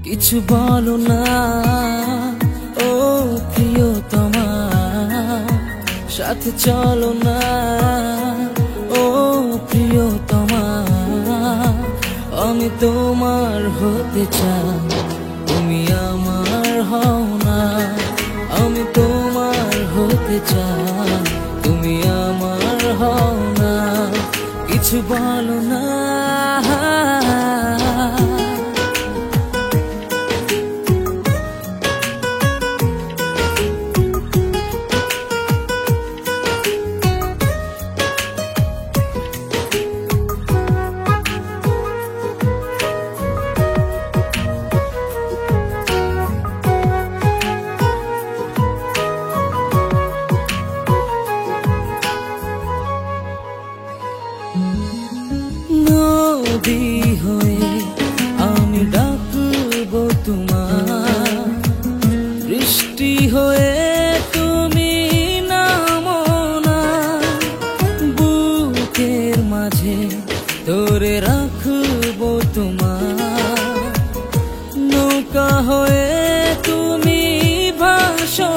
কিছু বলো না ও প্রিয়তমা, সাথে চলো না ও প্রিয়তমা। আমি তোমার হতে চাই, তুমি আমার হও না। আমি তোমার হতে চাই, তুমি আমার হও না। কিছু বলো না। নদী হয়ে আমি ডাকবো তোমার, বৃষ্টি হয়ে তুমি নামো না। বুকের মাঝে ধরে রাখবো তোমার, নৌকা হয়ে তুমি ভাসো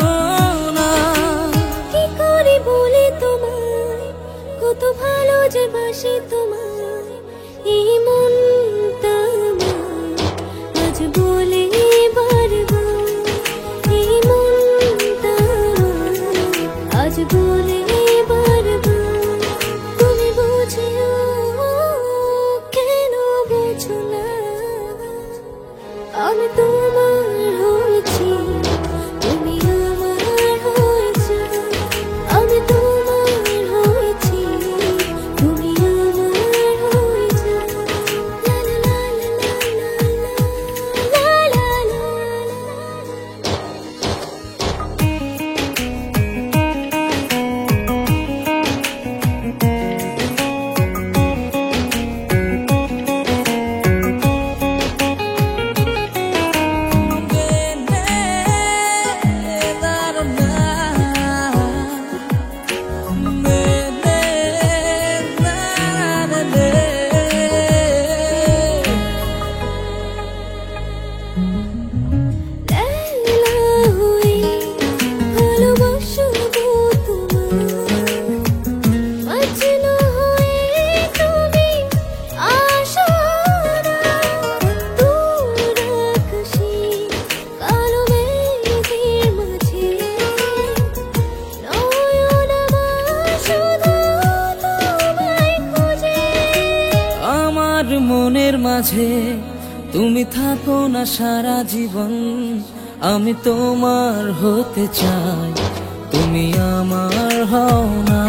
না। কি করে বলি তোমায় কত ভালো যে বাসি তোমায়, এই মনটা আমার আজ বলে বারবার, এই মনটা আমার আজ বলে বারবার। তুমি বুঝিও কেন বুঝো না, আমি তোমার হয়েছি, তুমি আমার হয়েছো। আমি তোমার হয়েছি, তুমি আমার হয়েছো। লা লা লা লা লা লা লা মনের মাঝে তুমি থাকো না সারা জীবন। আমি তোমার হতে চাই, তুমি আমার হও না।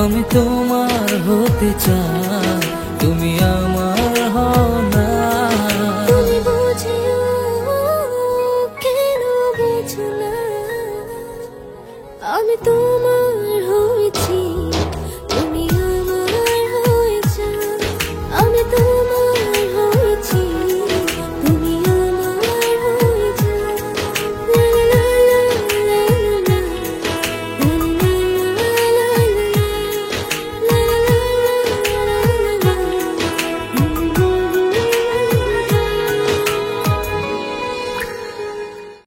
আমি তোমার হতে চাই, তুমি আমার